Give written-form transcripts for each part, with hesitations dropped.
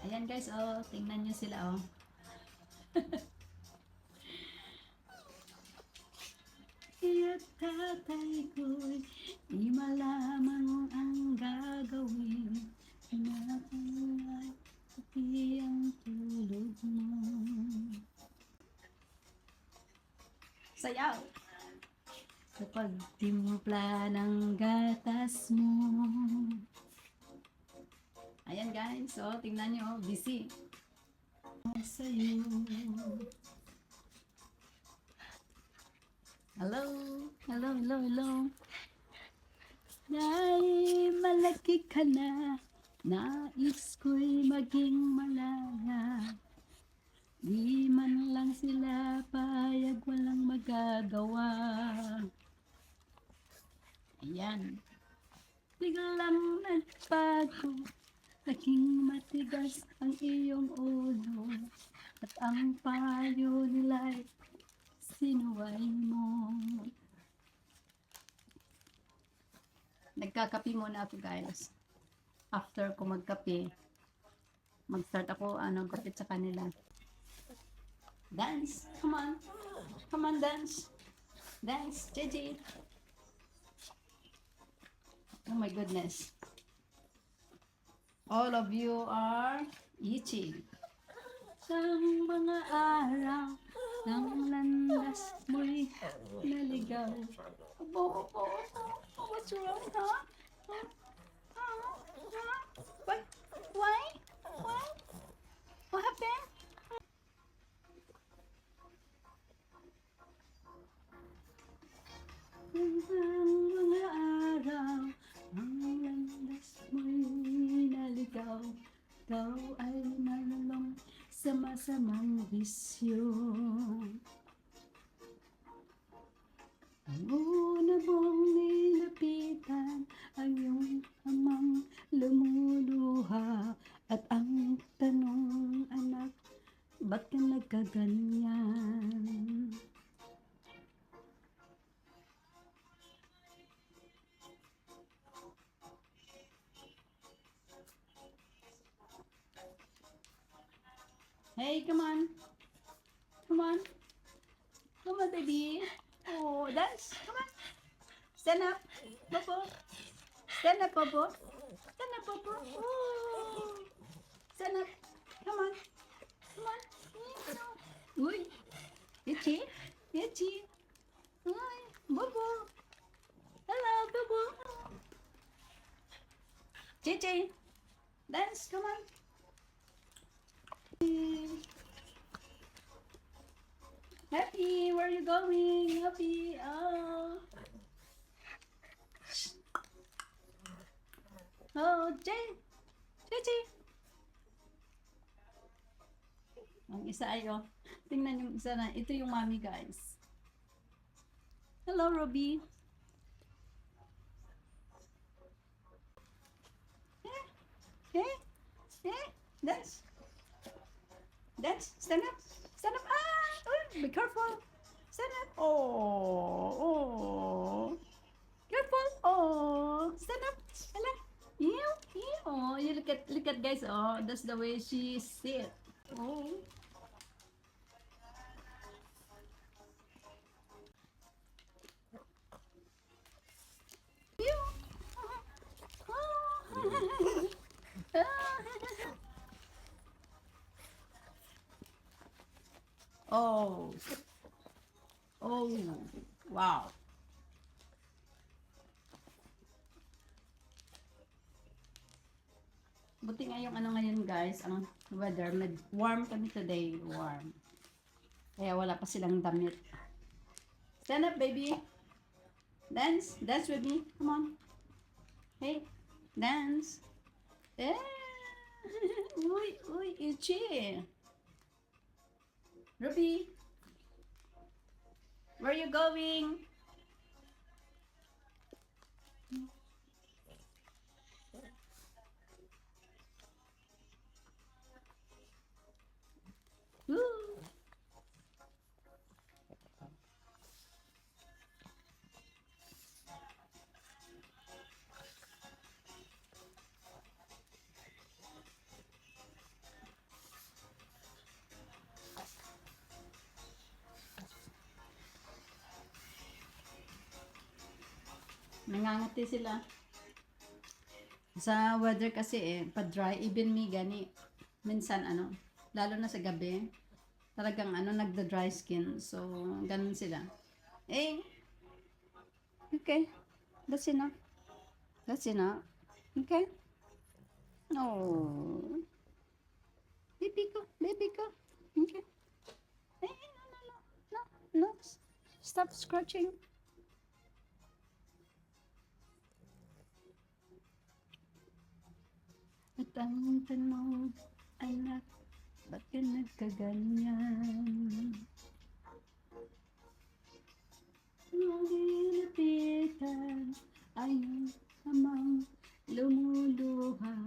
Ayan guys, oh, tingnan nyo sila, oh. Kaya't tatay ko'y di malamang ang gagawin. Pinapalay pati ang tulog mo. Sayaw! Sa pagtimpla ng gatas mo. Ayan guys, so tingnan nyo, busy. Sa'yo. Hello, hello, hello, hello. Dahil malaki ka na, nais ko'y maging malaya. Di man lang sila payag, walang magagawa. Ayan. Biglang nagbago, naging matigas ang iyong ulo. At ang payo nila'y sinuway mo. Nagkakape muna ako guys. After ko magkape, mag-start ako gupit sa kanila. Dance! Come on! Come on, dance! Dance! JJ! Oh my goodness. All of you are eating. Sa mga araw ng landas mo'y naligaw. Opo, opo, opo. What's wrong, huh? Why? Why? Why? What happened? Ang mga araw ang landas mo'y naligaw. Ikaw ay nalulong sa masamang bisyo. Ang una mong nilapitan ang iyong amang lumuluha. At ang tanong, anak, ba't ka nagkaganyan? Hey, come on. Come on. Come on, baby. Oh, dance. Come on. Stand up, Bobo. Stand up, Bobo. Stand up, Bobo. Oh. Stand up. Come on. Come on. Uy. Itchy. Itchy. Uy. Bobo. Hello, Bobo. JJ. Dance. Come on. Happy, where are you going? Happy, oh. Oh, JJ. Ang isa ay, oh. Tingnan yung isa na. Ito yung mommy, guys. Hello, Ruby. Dance. Dance. Stand up. Stand up. Ah! Oh, be careful. Stand up. Oh. Oh. Careful. Oh. Stand up. Hala. Ew. Ew. Oh, you look at guys. Oh, that's the way she sit. Oh. Ew. Oh. Oh. Oh. Wow. Buti nga yung ngayon guys, ang weather, warm kami today, warm. Kaya wala pa silang damit. Stand up, baby. Dance. Dance with me. Come on. Hey. Dance. Eh. Uy, uy, itchy. Ruby. Where are you going? Woo. Nangangati sila. Sa weather kasi pa-dry, even me gani. Minsan lalo na sa gabi, talagang nagda-dry skin. So, ganun sila. Okay. That's enough. That's enough. Okay? Oh. Baby ko, baby ko. Okay. No. Stop scratching. At ang tanong, anak, ba't ka nagkaganyan? Nagilipitan, ayun namang lumuluha.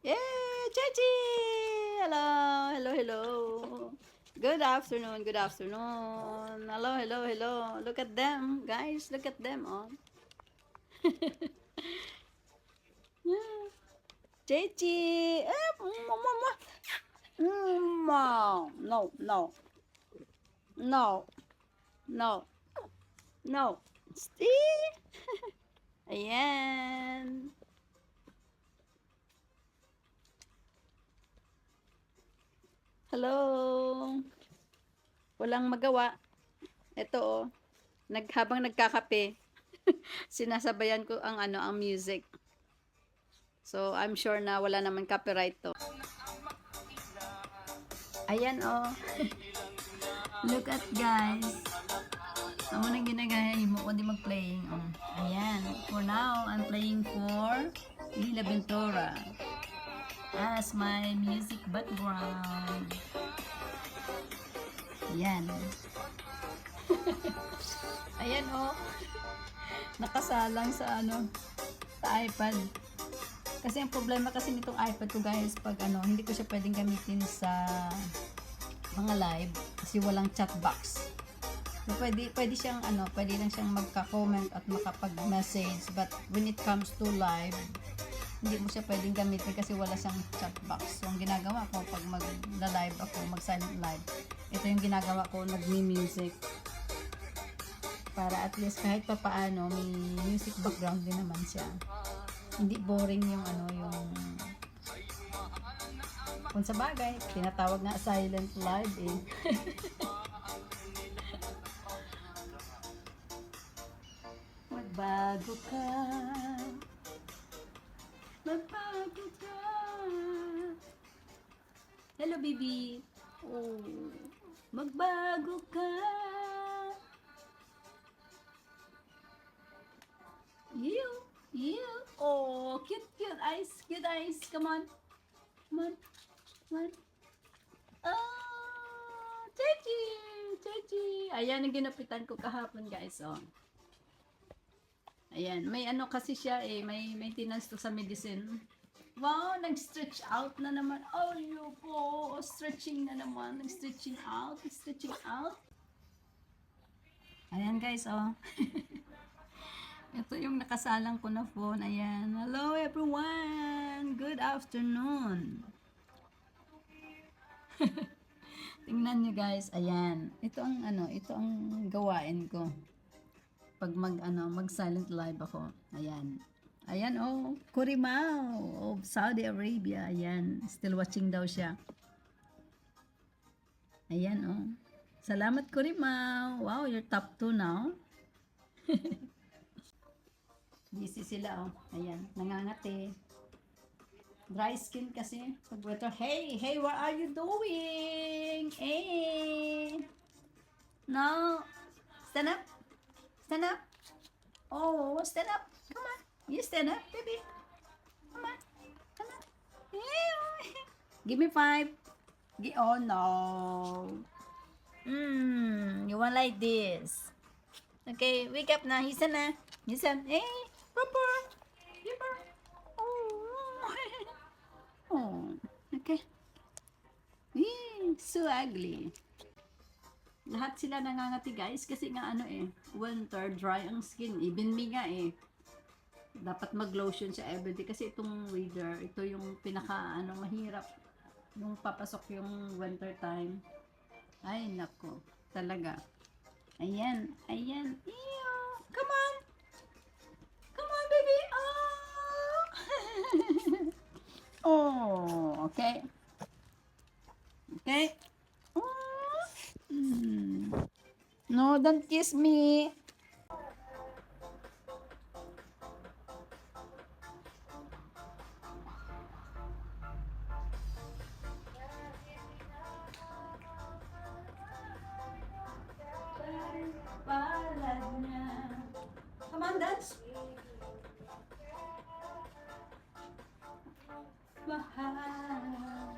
Yay, Chechi! Hello. Good afternoon. Hello. Look at them, guys. Look at them, oh. Chechi! No. Stay! Ayan. Hello. Walang magawa. Ito habang nagkakape, sinasabayan ko ang ang music. So, I'm sure na wala naman copyright to. Ayan Look at guys. Amo nang ginagaya mo ko di mag-playing Ayan. For now, I'm playing for Lila Ventura as my music background. Ayan. Ayan nakasalang sa sa iPad. Kasi ang problema kasi nitong iPad ko guys, pag hindi ko siya pwedeng gamitin sa mga live kasi walang chat box. So, pwede siyang pwede lang siyang magka-comment at makapag-message, but when it comes to live, hindi mo siya pwedeng gamitin kasi wala siyang chat box. So, ang ginagawa ko pag mag-live ako, mag-silent live, ito yung ginagawa ko, nagmi-music. Para at least kahit pa paano, may music background din naman siya. Hindi boring yung yung kung sa bagay, tinatawag nga silent live Magbago ka. Hello, baby. Magbago ka. You. Cute eyes. Come on. Chechi. Ayan ang ginapitan ko kahapon, guys. Ayan, may kasi siya may maintenance to sa medicine. Wow, nag-stretch out na naman. Stretching na naman. Nag-stretching out. Ayan, guys, Ito yung nakasalang ko na phone. Ayan. Hello, everyone. Good afternoon. Tingnan nyo, guys. Ayan. Ito ang gawain ko. Pag mag silent live ako. Ayan. Kurimao of Saudi Arabia. Ayan. Still watching daw siya. Ayan, Salamat, Kurimao. Wow, you're top 2 now. Busy sila, Ayan, nangangati. Dry skin kasi. Pag weather, hey, what are you doing? Hey. No. Stand up. Stand up. Stand up. Come on. You stand up, baby. Come on. Give me 5. Oh, no. You want like this. Okay, wake up na. Hisan na. Hey. Papa. Okay. So ugly. Lahat sila nangangati, guys, kasi nga winter, dry ang skin. Even me nga dapat mag-lotion siya everyday kasi itong weather, ito yung pinaka mahirap. Nung papasok yung winter time. Ay, nako. Talaga. Ayan. Ayan. Ew. Come on. Come on, baby. Oh. Oh, okay. Okay. Oh. No, don't kiss me. Palad niya. Come on, dance. Mahal.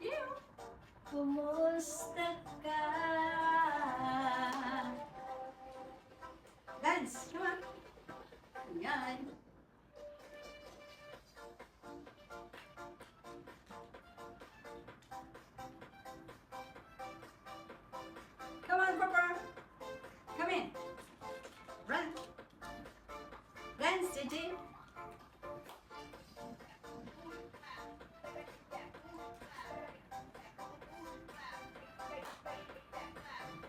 Ew. Kumusta ka? Dance, come on. Yan. Come on, Papa. Come in. Run. Dance, Gigi.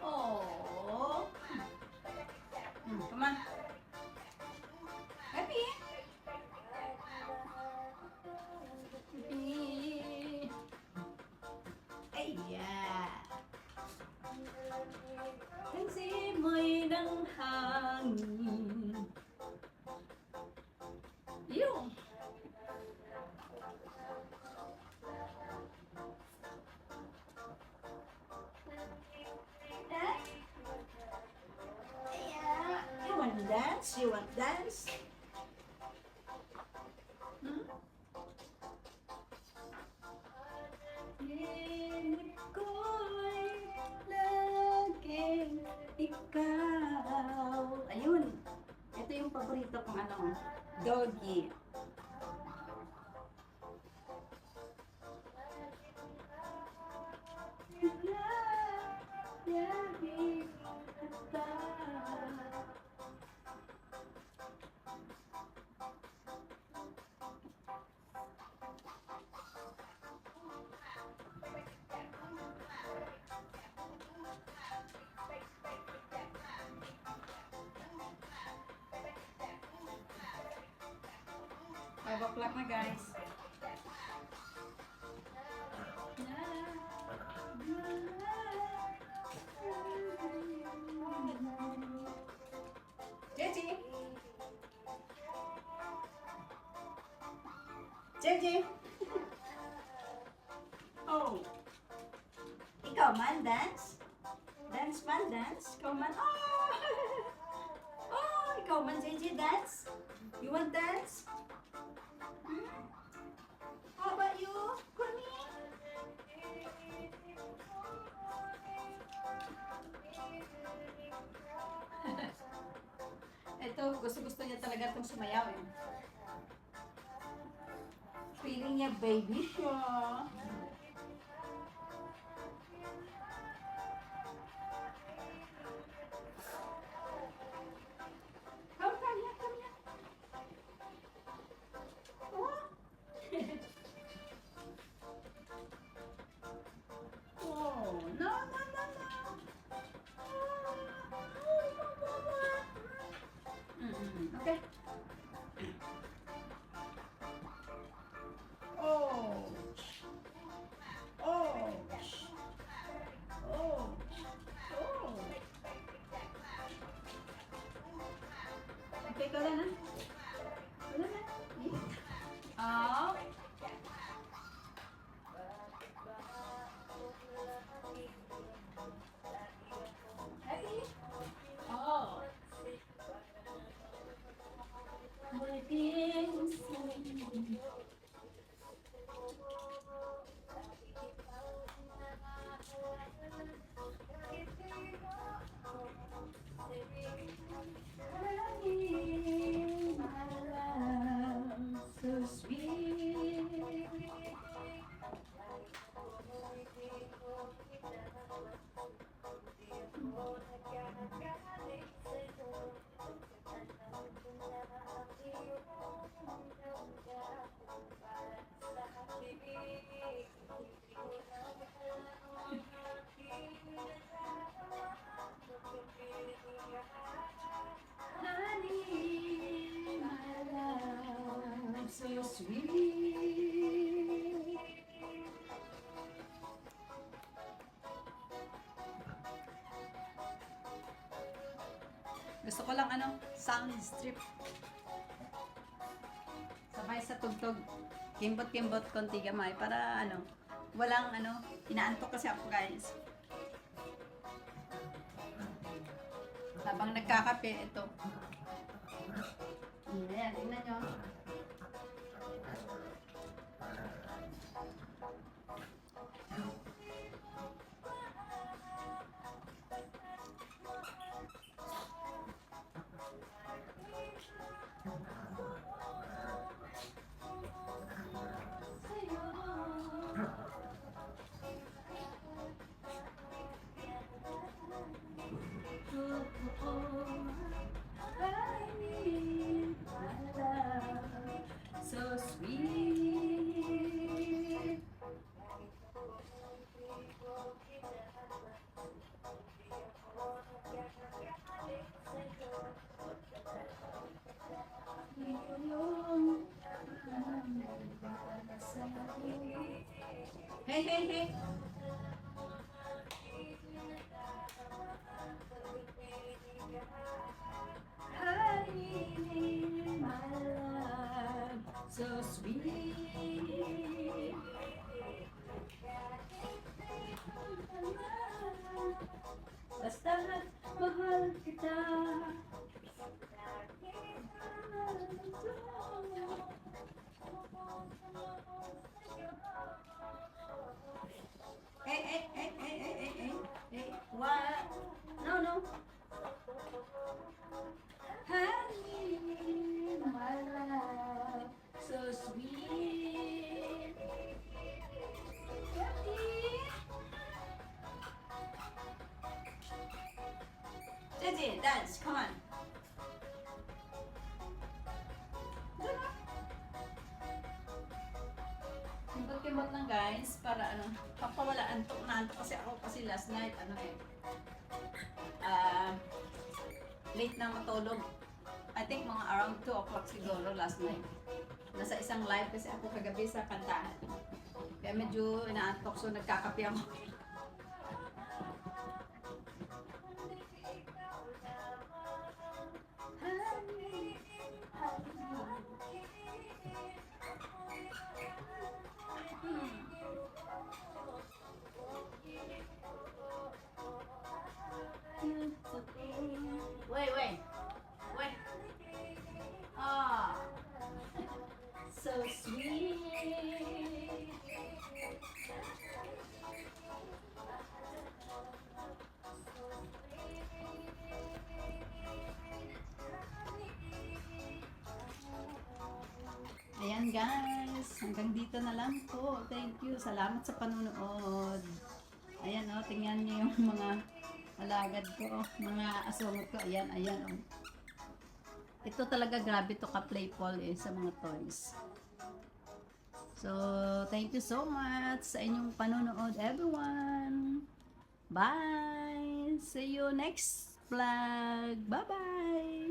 Oh. Come on. Happy. Happy. Ay, yeah. Ang simoy ng hangin. Yung. Eh? Yeah. You want dance? You want dance? Hmm? Hinip ko'y laging ikaw. Ayun. Ito yung paborito kong ano, doggy. Five o'clock na, guys. Gigi! Gigi! Oh! Ikaw man, dance? Dance man, dance? Ikaw man, oh! Oh! Ikaw man, Gigi, dance? You want dance? Hmm? How about you, Kunmi? Ito, gusto niya talaga itong sumayaw eh. Feeling niya baby siya. Come here, come here. Oh. Oh, no, no, no, no. Okay. Oh. Oh. Oh. Oh. Okay, ko lang ha. Wala na. Oh. Happy? Oh. Waiting soon. So sweet. Gusto ko lang sound strip. Sabay sa tugtog. Kimbot-kimbot konti gamay para walang inaantok kasi ako guys. Habang nagkakape, ito. Ayan, tingnan nyo. So sweet. Hey, hey, hey. Honey, my love, so sweet. Basta't mahal kita. Hey, hey, hey, hey, hey, hey, hey, hey, what? No, no. Honey, my love, so sweet. Gigi, dance, come on. Kimot-kimot lang guys, para papawala antok na antok kasi ako kasi last night, late na matulog. I think mga around 2 o'clock siguro last night. Nasa isang live kasi ako kagabi sa kantahan. Kaya medyo inaantok so nagkakape ako. Wait, wait. Wait. Ah. So sweet. Ayan guys, hanggang dito na lang po. Thank you. Salamat sa panunood. Ayan tingnan niyo yung mga alagad ko, mga asungot ko. Ayan, ayan Ito talaga grabe to ka-playful sa mga toys. So, thank you so much sa inyong panunood everyone. Bye! See you next vlog. Bye-bye!